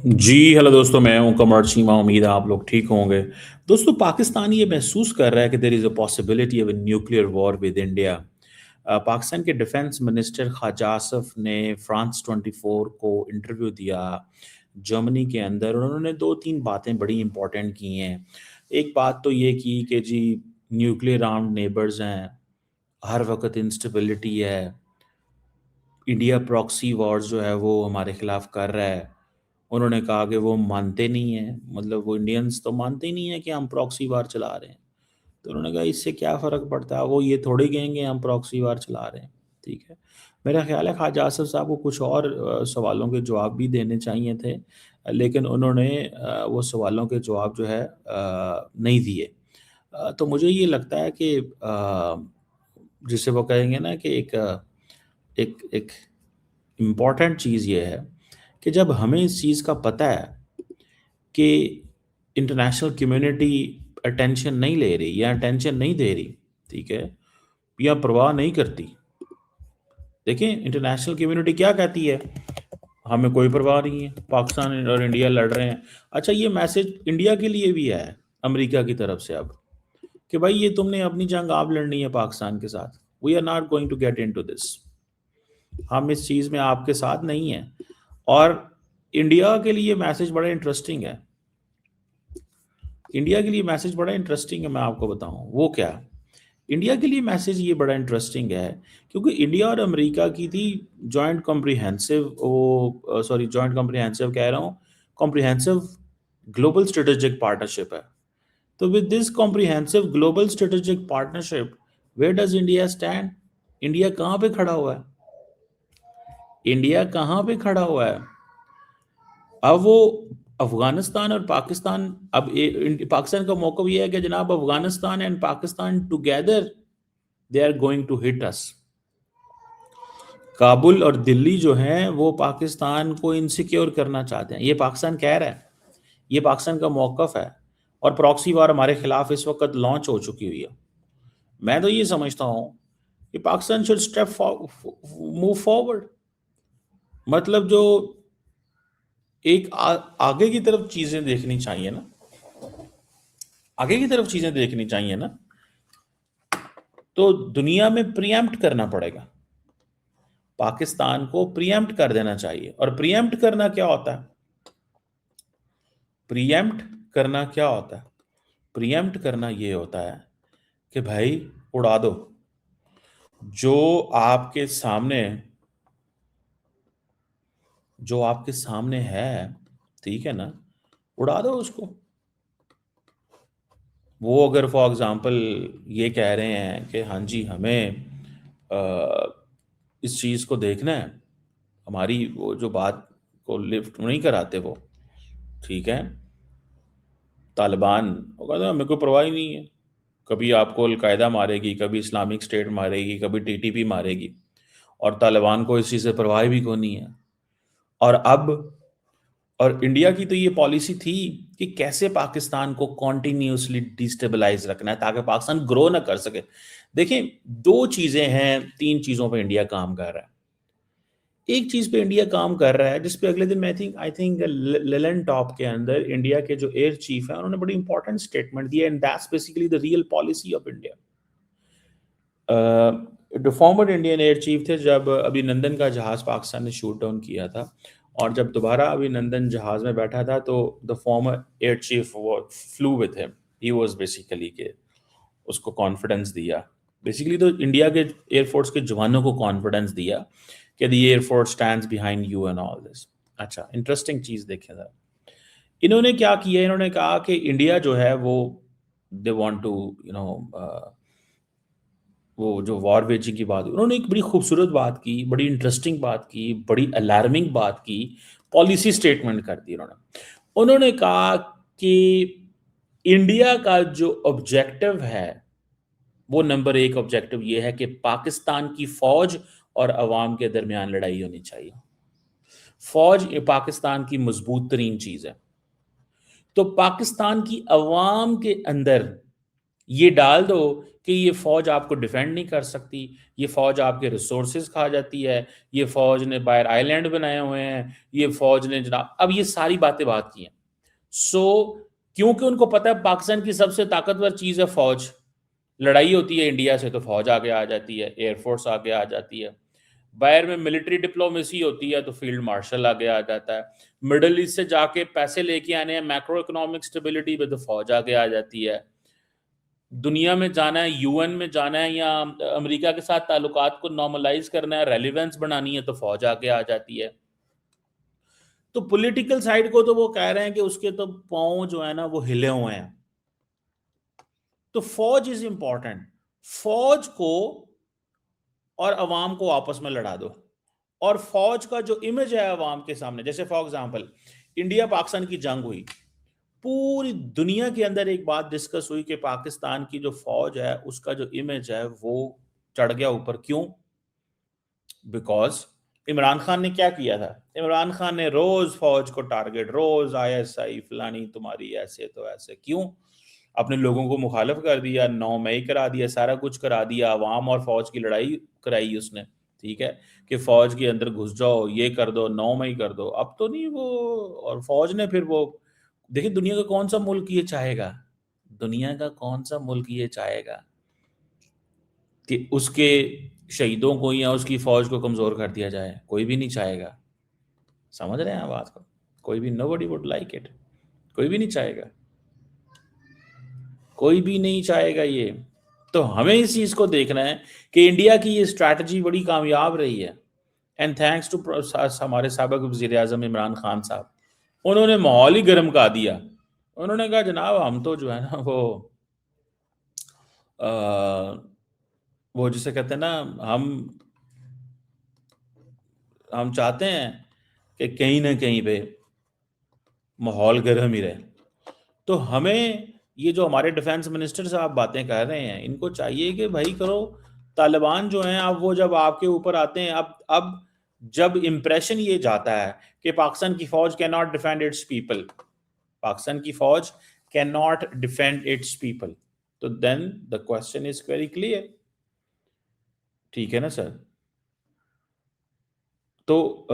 जी hello दोस्तों, मैं हूं कमर चीमा। उम्मीद है आप लोग ठीक होंगे। दोस्तों, पाकिस्तान ये महसूस कर रहा है कि there is a possibility of a nuclear war with India. Pakistan के डिफेंस मिनिस्टर ख्वाजा आसिफ ने फ्रांस 24 को इंटरव्यू दिया जर्मनी के अंदर। उन्होंने दो तीन बातें बड़ी इंपॉर्टेंट की हैं। एक बात तो ये की कि जी न्यूक्लियर आर्म्ड नेबर्स हैं, हर वक्त इंस्टेबिलिटी है, इंडिया प्रॉक्सी वॉर्स जो है वो हमारे खिलाफ कर रहा है। उन्होंने कहा कि वो मानते नहीं हैं, मतलब वो इंडियंस तो मानते ही नहीं हैं कि हम प्रॉक्सी वार चला रहे हैं। तो उन्होंने कहा इससे क्या फ़र्क पड़ता है, वो ये थोड़ी कहेंगे हम प्रॉक्सी वार चला रहे हैं। ठीक है, मेरा ख्याल है ख्वाजा आसिफ साहब को कुछ और सवालों के जवाब भी देने चाहिए थे, लेकिन उन्होंने वो सवालों के जवाब जो है नहीं दिए। तो मुझे ये लगता है कि जिसे वो कहेंगे ना कि एक एक इम्पॉर्टेंट चीज़ ये है कि जब हमें इस चीज़ का पता है कि इंटरनेशनल कम्युनिटी अटेंशन नहीं ले रही या अटेंशन नहीं दे रही, ठीक है, या परवाह नहीं करती। देखिए इंटरनेशनल कम्युनिटी क्या कहती है, हमें कोई परवाह नहीं है, पाकिस्तान और इंडिया लड़ रहे हैं। अच्छा, ये मैसेज इंडिया के लिए भी है अमेरिका की तरफ से अब, कि भाई ये तुमने अपनी जंग आप लड़नी है पाकिस्तान के साथ, we are not going to get into this, हम इस चीज़ में आपके साथ नहीं हैं। और इंडिया के लिए मैसेज बड़ा इंटरेस्टिंग है। इंडिया के लिए मैसेज बड़ा इंटरेस्टिंग है, मैं आपको बताऊं वो क्या। इंडिया के लिए मैसेज ये बड़ा इंटरेस्टिंग है क्योंकि इंडिया और अमेरिका की थी जॉइंट कॉम्प्रिहेंसिव, वो सॉरी जॉइंट कॉम्प्रिहेंसिव कह रहा हूँ, कॉम्प्रिहेंसिव ग्लोबल स्ट्रेटेजिक पार्टनरशिप है। तो with this comprehensive global strategic partnership, where does India stand? India कहाँ पे खड़ा हुआ है? इंडिया कहाँ पे खड़ा हुआ है? अब वो अफगानिस्तान और पाकिस्तान, अब पाकिस्तान का मौक़िफ़ ये है कि जनाब Afghanistan and Pakistan together they are going to hit us. Kabul और दिल्ली जो हैं वो पाकिस्तान को इनसिक्योर करना चाहते हैं, ये पाकिस्तान कह रहा है, ये पाकिस्तान का मौक़िफ़ है। और प्रॉक्सी वार हमारे खिलाफ इस वक्त लॉन्च हो चुकी हुई है। मैं तो ये समझता हूँ कि Pakistan should step move forward, मतलब जो एक आगे की तरफ चीज़ें देखनी चाहिए ना, आगे की तरफ चीज़ें देखनी चाहिए ना, तो दुनिया में प्रीएम्प्ट करना पड़ेगा। पाकिस्तान को प्रीएम्प्ट कर देना चाहिए। और प्रीएम्प्ट करना क्या होता है? प्रीएम्प्ट करना क्या होता है? प्रीएम्प्ट करना ये होता है कि भाई उड़ा दो, जो आपके सामने जो आपके सामने है, ठीक है ना, उड़ा दो उसको। वो अगर फॉर एग्जांपल ये कह रहे हैं कि हाँ जी हमें इस चीज़ को देखना है, हमारी वो जो बात को लिफ्ट नहीं कराते वो, ठीक है, तालिबान, वो कहते हैं हमें कोई परवाह ही नहीं है, कभी आपको अलकायदा मारेगी, कभी इस्लामिक स्टेट मारेगी, कभी टीटीपी मारेगी, और तालिबान को इस चीज़ से परवाह भी कोई नहीं है। और अब और इंडिया की तो ये पॉलिसी थी कि कैसे पाकिस्तान को कॉन्टिन्यूसली डिस्टेबलाइज रखना है ताकि पाकिस्तान ग्रो ना कर सके। देखें, दो चीज़ें हैं, तीन चीज़ों पे इंडिया काम कर रहा है। एक चीज़ पे इंडिया काम कर रहा है जिस पे अगले दिन मैं आई थिंक लेलन टॉप के अंदर इंडिया के जो एयर चीफ है उन्होंने बड़ी इंपॉर्टेंट स्टेटमेंट दिया, and that's basically the real policy of India. The former Indian air chief थे जब अभिनंदन का जहाज़ पाकिस्तान ने शूट डाउन किया था, और जब दोबारा अभिनंदन जहाज़ में बैठा था तो the former air chief flu with him, he was basically के उसको कॉन्फिडेंस दिया। बेसिकली तो इंडिया के एयरफोर्स के जवानों को कॉन्फिडेंस दिया कि the air force stands behind you and all this. अच्छा, इंटरेस्टिंग चीज़ देखें ज़रा, इन्होंने क्या किया, इन्होंने कहा कि इंडिया जो है वो they want to you know वो जो वॉर वेजिंग की बात, उन्होंने एक बड़ी खूबसूरत बात की, बड़ी इंटरेस्टिंग बात की, बड़ी अलार्मिंग बात की, पॉलिसी स्टेटमेंट कर दी उन्होंने। उन्होंने कहा कि इंडिया का जो ऑब्जेक्टिव है वो नंबर एक ऑब्जेक्टिव ये है कि पाकिस्तान की फौज और अवाम के दरमियान लड़ाई होनी चाहिए। फौज ये पाकिस्तान की मजबूत तरीन चीज है। तो पाकिस्तान की अवाम के अंदर ये डाल दो कि ये फौज आपको डिफेंड नहीं कर सकती, ये फौज आपके रिसोर्सेज खा जाती है, ये फौज ने बाहर आइलैंड बनाए हुए हैं, ये फौज ने जनाब, अब ये सारी बातें बात की हैं। सो क्योंकि उनको पता है पाकिस्तान की सबसे ताकतवर चीज है फौज, लड़ाई होती है इंडिया से तो फौज आगे आ जाती है, एयरफोर्स आगे आ जाती है, बाहर में मिलिट्री डिप्लोमेसी होती है तो फील्ड मार्शल आगे आ जाता है, मिडल ईस्ट से जाके पैसे लेके आने हैं मैक्रो इकोनॉमिक स्टेबिलिटी पे तो फौज आगे आ जाती है, दुनिया में जाना है, यूएन में जाना है या अमेरिका के साथ ताल्लुकात को नॉर्मलाइज करना है, रेलिवेंस बढ़ानी है तो फौज आगे आ जाती है। तो पॉलिटिकल साइड को तो वो कह रहे हैं कि उसके तो पांव जो है ना वो हिले हुए हैं, तो फौज इज इंपॉर्टेंट, फौज को और अवाम को आपस में लड़ा दो, और फौज का जो इमेज है अवाम के सामने, जैसे फॉर एग्जांपल इंडिया पाकिस्तान की जंग हुई, पूरी दुनिया के अंदर एक बात डिस्कस हुई कि पाकिस्तान की जो फौज है उसका जो इमेज है वो चढ़ गया ऊपर, क्यों? बिकॉज इमरान खान ने क्या किया था, इमरान खान ने रोज फौज को टारगेट, रोज आईएसआई फलानी तुम्हारी ऐसे तो ऐसे, क्यों? अपने लोगों को मुखालिफ कर दिया, 9 मई करा दिया, सारा कुछ करा दिया, अवाम और फौज की लड़ाई कराई उसने, ठीक है, कि फौज के अंदर घुस जाओ, ये कर दो, 9 मई कर दो, अब तो नहीं वो, और फौज ने फिर वो, देखिए दुनिया का कौन सा मुल्क ये चाहेगा, दुनिया का कौन सा मुल्क ये चाहेगा कि उसके शहीदों को या उसकी फौज को कमजोर कर दिया जाए? कोई भी नहीं चाहेगा, समझ रहे हैं बात को? कोई भी, nobody would like it, कोई भी नहीं चाहेगा, कोई भी नहीं चाहेगा ये। तो हमें इस चीज को देखना है कि इंडिया की ये स्ट्रैटेजी बड़ी कामयाब रही है, एंड थैंक्स टू हमारे साबिक वजीर आजम इमरान खान साहब, उन्होंने माहौल ही गर्म कर दिया। उन्होंने कहा जनाब हम तो जो है ना आ, वो जिसे कहते हैं ना, हम हम चाहते हैं कि कहीं ना कहीं पे माहौल गर्म ही रहे। तो हमें ये जो हमारे डिफेंस मिनिस्टर साहब बातें कर रहे हैं, इनको चाहिए कि भाई करो, तालिबान जो हैं अब वो जब आपके ऊपर आते हैं, अब जब इंप्रेशन ये जाता है कि पाकिस्तान की फौज cannot defend its people, Pakistan की फौज cannot defend its people, तो then the question is very clear, ठीक है ना सर? तो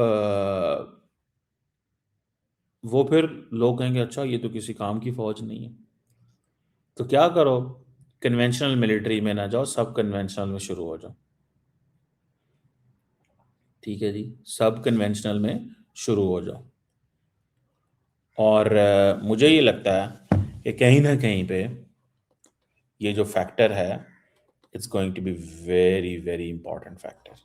वो फिर लोग कहेंगे अच्छा ये तो किसी काम की फौज नहीं है, तो क्या करो, कन्वेंशनल मिलिट्री में ना जाओ, सब कन्वेंशनल में शुरू हो जाओ, ठीक है जी, सब कन्वेंशनल में शुरू हो जाओ। और मुझे ये लगता है कि कहीं ना कहीं पे ये जो फैक्टर है, it's going to be very very important factor,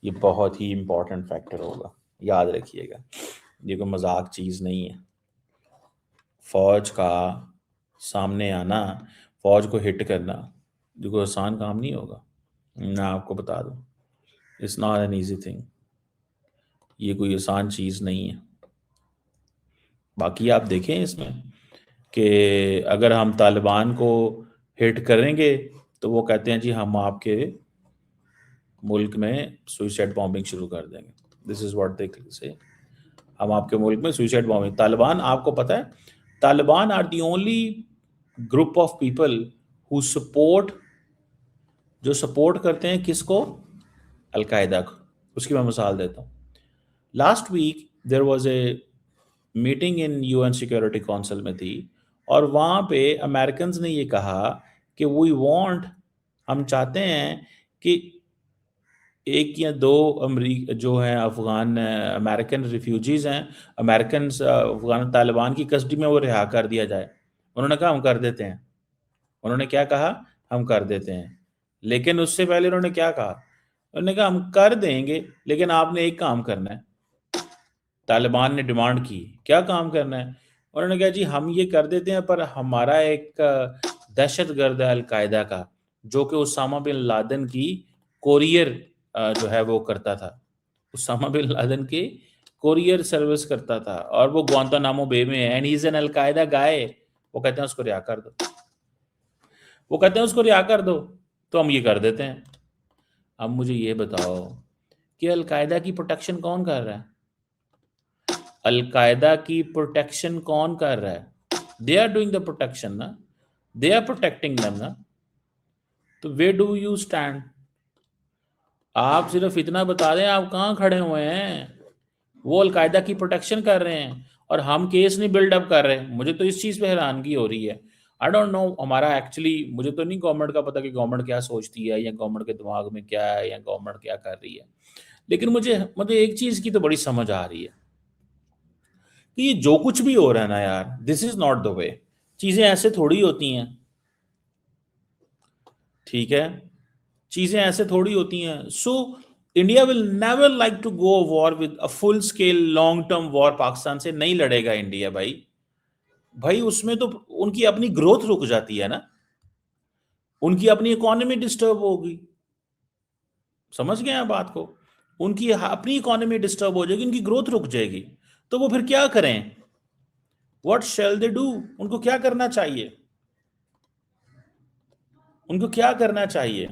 ये बहुत ही इंपॉर्टेंट फैक्टर होगा, याद रखिएगा, ये कोई मजाक चीज़ नहीं है। फौज का सामने आना, फौज को हिट करना, जो कोई आसान काम नहीं होगा, मैं आपको बता दूं, it's not an easy thing, ये कोई आसान चीज़ नहीं है। बाकी आप देखें इसमें कि अगर हम तालिबान को हिट करेंगे तो वो कहते हैं जी हम आपके मुल्क में सुइसाइड बॉम्बिंग शुरू कर देंगे, दिस इज व्हाट दे से, हम आपके मुल्क में सुइसाइड बॉम्बिंग, तालिबान आपको पता है, Taliban are the only group of people who support, जो सपोर्ट करते हैं किसको? अलकायदा को। उसकी मैं मिसाल देता हूँ, last week there was a meeting in UN security council में थी, और वहाँ पे अमेरिकन ने ये कहा कि वी वांट, हम चाहते हैं कि एक या दो अमरीक जो हैं अफगान अमेरिकन रिफ्यूजीज हैं, अमेरिकन अफगान तालिबान की कस्टडी में वो रिहा कर दिया जाए। उन्होंने कहा हम कर देते हैं, उन्होंने क्या कहा, हम कर देते हैं, लेकिन उससे पहले उन्होंने क्या कहा, उन्होंने कहा हम कर देंगे लेकिन आपने एक काम करना है, तालिबान ने डिमांड की, क्या काम करना है? उन्होंने कहा जी हम ये कर देते हैं पर हमारा एक दहशतगर्द है अलकायदा का, जो कि उसामा बिन लादेन की कोरियर जो है वो करता था, उसामा बिन लादेन की कोरियर सर्विस करता था, और वो ग्वांतानामो बे में है, and he is an Al Qaeda guy. वो कहते हैं उसको रिहा कर दो, वो कहते हैं उसको रिहा कर दो, तो हम ये कर देते हैं। अब मुझे ये बताओ कि अलकायदा की प्रोटेक्शन कौन कर रहा है? अलकायदा की प्रोटेक्शन कौन कर रहा है? They are doing the protection ना, दे आर प्रोटेक्टिंग देम ना। तो वे डू यू स्टैंड? आप सिर्फ इतना बता दें आप कहाँ खड़े हुए हैं। वो अलकायदा की प्रोटेक्शन कर रहे हैं और हम केस नहीं बिल्डअप कर रहे। मुझे तो इस चीज़ पे हैरानगी हो रही है। आई डोंट नो, हमारा एक्चुअली मुझे तो नहीं गवर्नमेंट का पता कि गवर्नमेंट क्या सोचती है या गवर्नमेंट के दिमाग में क्या है या गवर्नमेंट क्या कर रही है। लेकिन मुझे मुझे एक चीज़ की तो बड़ी समझ आ रही है कि ये जो कुछ भी हो रहा है ना यार, this is not the way. चीज़ें ऐसे थोड़ी होती हैं, ठीक है? चीज़ें ऐसे थोड़ी होती हैं। So India will never like to go war with a full scale long term war. Pakistan से नहीं लड़ेगा इंडिया भाई। भाई उसमें तो उनकी अपनी ग्रोथ रुक जाती है ना, उनकी अपनी इकोनॉमी डिस्टर्ब होगी। समझ गए आप बात को? उनकी अपनी इकोनॉमी डिस्टर्ब हो जाएगी, उनकी ग्रोथ रुक जाएगी। तो वो फिर क्या करें? What shall they do? उनको क्या करना चाहिए? उनको क्या करना चाहिए?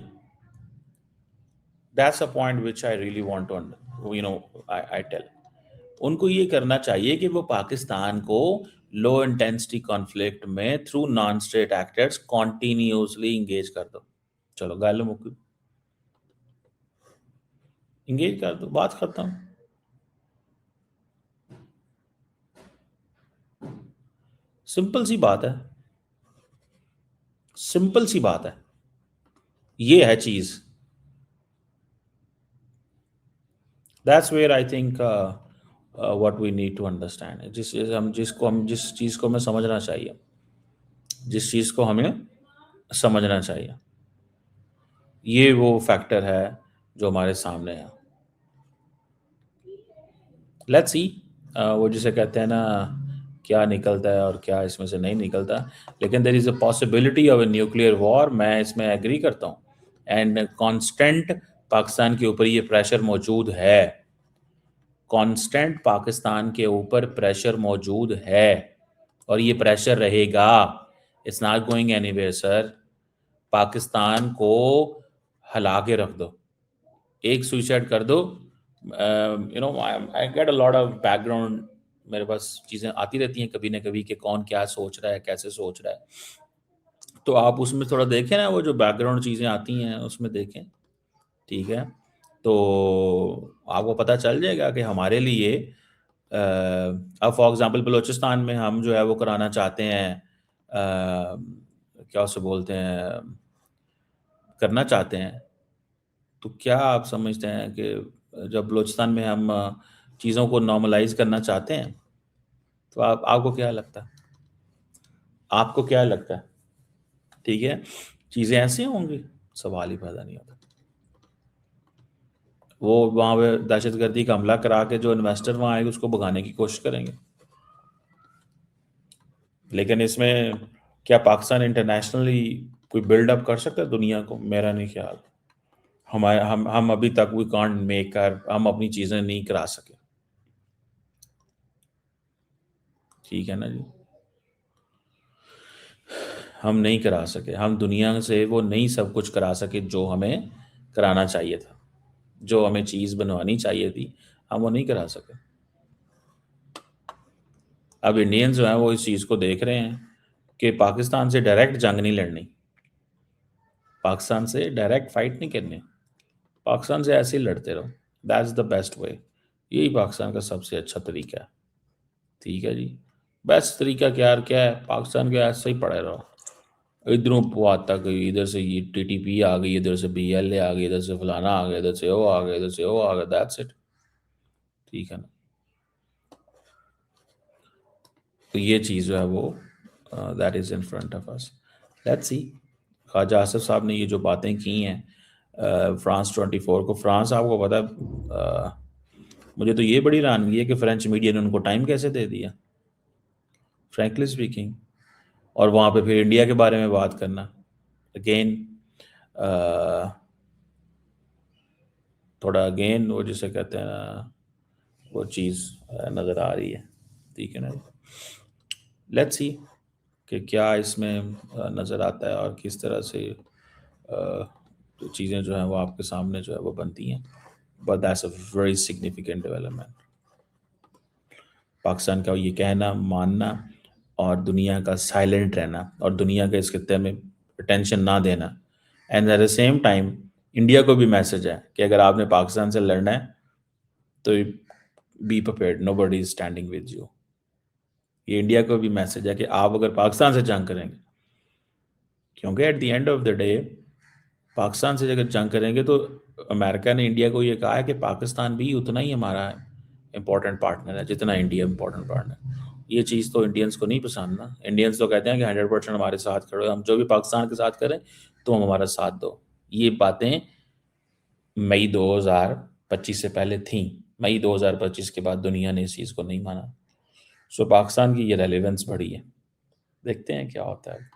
That's a point which I really want to I tell. उनको ये करना चाहिए कि वो पाकिस्तान को लो इंटेंसिटी कॉन्फ्लिक्ट में through non state actors continuously engage कर दो। चलो गल मुक, इंगेज कर दो, बात खत्म। सिंपल सी बात है, सिंपल सी बात है। ये है चीज। That's where I think what we need to understand. जिस चीज को हमें समझना चाहिए, जिस चीज को हमें समझना चाहिए, ये वो फैक्टर है जो हमारे सामने है। लेट्स सी, वो जिसे कहते हैं ना, क्या निकलता है और क्या इसमें से नहीं निकलता। लेकिन there is a possibility of a nuclear war, मैं इसमें एग्री करता हूँ। एंड कांस्टेंट पाकिस्तान के ऊपर ये प्रेशर मौजूद है। कांस्टेंट पाकिस्तान के ऊपर प्रेशर मौजूद है और ये प्रेशर रहेगा। It's not going anywhere sir. Pakistan को हिला के रख दो, एक सुइसाइड कर दो। I get a lot of background, मेरे पास चीज़ें आती रहती हैं कभी ना कभी कि कौन क्या सोच रहा है, कैसे सोच रहा है। तो आप उसमें थोड़ा देखें ना, वो जो बैकग्राउंड चीज़ें आती हैं उसमें देखें, ठीक है? तो आपको पता चल जाएगा कि हमारे लिए अब फॉर एग्जांपल बलूचिस्तान में हम जो है वो कराना चाहते हैं, क्या उसे बोलते हैं, करना चाहते हैं। तो क्या आप समझते हैं कि जब बलूचिस्तान में हम चीज़ों को नॉर्मलाइज करना चाहते हैं, तो आपको क्या लगता है? आपको क्या लगता है? ठीक है, चीज़ें ऐसी होंगी, सवाल ही पैदा नहीं होता। वो वहाँ पे दहशतगर्दी का हमला करा के जो इन्वेस्टर वहाँ आएंगे उसको भगाने की कोशिश करेंगे। लेकिन इसमें क्या पाकिस्तान इंटरनेशनली कोई बिल्डअप कर सकता है दुनिया को? मेरा नहीं ख्याल। हमारे हम अभी तक वी कांट मेक कर, हम अपनी चीज़ें नहीं करा सके। ठीक है ना जी, हम नहीं करा सके, हम दुनिया से वो नहीं सब कुछ करा सके जो हमें कराना चाहिए था, जो हमें चीज़ बनवानी चाहिए थी, हम वो नहीं करा सके। अब इंडियंस जो हैं वो इस चीज़ को देख रहे हैं कि पाकिस्तान से डायरेक्ट जंग नहीं लड़नी, पाकिस्तान से डायरेक्ट फाइट नहीं करनी, पाकिस्तान से ऐसे ही लड़ते रहो। That's the best way. यही पाकिस्तान का सबसे अच्छा तरीका है। ठीक है जी, बेस्ट तरीका क्या क्या है? पाकिस्तान के ऐसे ही पड़े रहो, इधरों बात तक, इधर से ये टीटीपी आ गई, इधर से बीएलए आ गई, इधर से फलाना आ गया, इधर से वो आ गया, इधर से वो आ गया, दैट्स इट। ठीक है ना? तो ये चीज़ जो है वो that is in front of us. Let's see. Khawaja Asif sahab ने ये जो बातें की हैं फ्रांस 24 को, फ्रांस आपको पता है, मुझे तो ये बड़ी हैरानगी है कि फ्रेंच मीडिया ने उनको टाइम कैसे दे दिया, फ्रैंकली स्पीकिंग। और वहाँ पे फिर इंडिया के बारे में बात करना अगेन, थोड़ा अगेन वो जिसे कहते हैं ना, वो चीज़ नज़र आ रही है। ठीक है ना? लेट्स सी कि क्या इसमें नज़र आता है और किस तरह से तो चीज़ें जो हैं वो आपके सामने जो है वो बनती हैं। But that's a very significant development. Pakistan का ये कहना मानना और दुनिया का साइलेंट रहना और दुनिया के इस खित्ते में अटेंशन ना देना। And at the same time India को भी मैसेज है कि अगर आपने पाकिस्तान से लड़ना है तो be prepared, nobody is standing with you. ये इंडिया को भी मैसेज है कि आप अगर पाकिस्तान से जंग करेंगे, क्योंकि at the end of the day Pakistan से अगर जंग करेंगे तो अमेरिका ने इंडिया को ये कहा है कि पाकिस्तान भी उतना ही हमारा इम्पोर्टेंट पार्टनर है जितना इंडिया इम्पोर्टेंट पार्टनर। ये चीज़ तो इंडियंस को नहीं पसंद ना। इंडियंस तो कहते हैं कि 100% हमारे साथ खड़ो, हम जो भी पाकिस्तान के साथ करें तो हम हमारा साथ दो। ये बातें मई 2025 से पहले थी। मई 2025 के बाद दुनिया ने इस चीज़ को नहीं माना। सो पाकिस्तान की ये रेलेवेंस बढ़ी है। देखते हैं क्या होता है।